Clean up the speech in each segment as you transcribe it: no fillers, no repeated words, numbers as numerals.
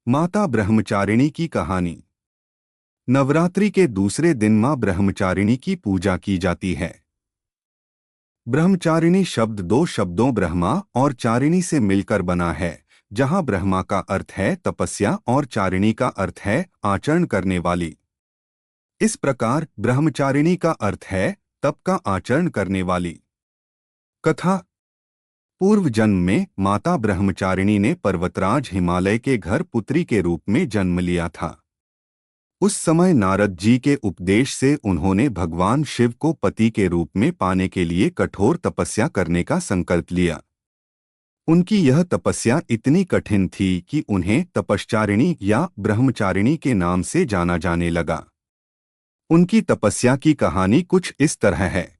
माता ब्रह्मचारिणी की कहानी। नवरात्रि के दूसरे दिन मां ब्रह्मचारिणी की पूजा की जाती है। ब्रह्मचारिणी शब्द दो शब्दों ब्रह्मा और चारिणी से मिलकर बना है, जहां ब्रह्मा का अर्थ है तपस्या और चारिणी का अर्थ है आचरण करने वाली। इस प्रकार ब्रह्मचारिणी का अर्थ है तप का आचरण करने वाली। कथा। पूर्व जन्म में माता ब्रह्मचारिणी ने पर्वतराज हिमालय के घर पुत्री के रूप में जन्म लिया था। उस समय नारद जी के उपदेश से उन्होंने भगवान शिव को पति के रूप में पाने के लिए कठोर तपस्या करने का संकल्प लिया। उनकी यह तपस्या इतनी कठिन थी कि उन्हें तपश्चारिणी या ब्रह्मचारिणी के नाम से जाना जाने लगा। उनकी तपस्या की कहानी कुछ इस तरह है।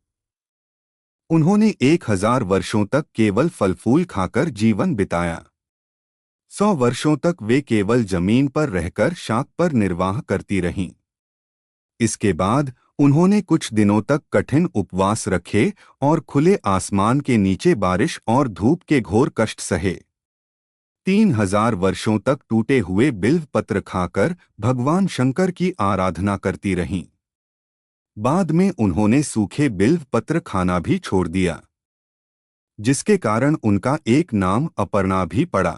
उन्होंने 1000 वर्षों तक केवल फल फूल खाकर जीवन बिताया। 100 वर्षों तक वे केवल जमीन पर रहकर शाक पर निर्वाह करती रहीं। इसके बाद उन्होंने कुछ दिनों तक कठिन उपवास रखे और खुले आसमान के नीचे बारिश और धूप के घोर कष्ट सहे। 3000 वर्षों तक टूटे हुए बिल्व पत्र खाकर भगवान शंकर की आराधना करती रहीं। बाद में उन्होंने सूखे बिल्व पत्र खाना भी छोड़ दिया, जिसके कारण उनका एक नाम अपर्णा भी पड़ा।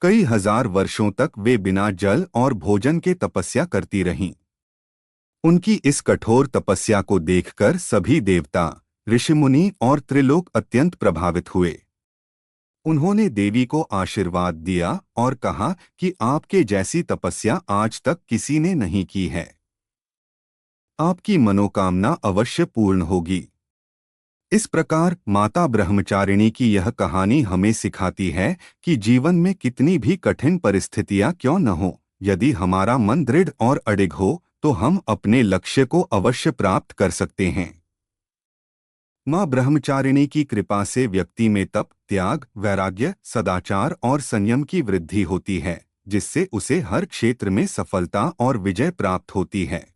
कई हजार वर्षों तक वे बिना जल और भोजन के तपस्या करती रहीं। उनकी इस कठोर तपस्या को देखकर सभी देवता, ऋषिमुनि और त्रिलोक अत्यंत प्रभावित हुए। उन्होंने देवी को आशीर्वाद दिया और कहा कि आपके जैसी तपस्या आज तक किसी ने नहीं की है। आपकी मनोकामना अवश्य पूर्ण होगी। इस प्रकार माता ब्रह्मचारिणी की यह कहानी हमें सिखाती है कि जीवन में कितनी भी कठिन परिस्थितियां क्यों न हो, यदि हमारा मन दृढ़ और अडिग हो तो हम अपने लक्ष्य को अवश्य प्राप्त कर सकते हैं। मां ब्रह्मचारिणी की कृपा से व्यक्ति में तप, त्याग, वैराग्य, सदाचार और संयम की वृद्धि होती है, जिससे उसे हर क्षेत्र में सफलता और विजय प्राप्त होती है।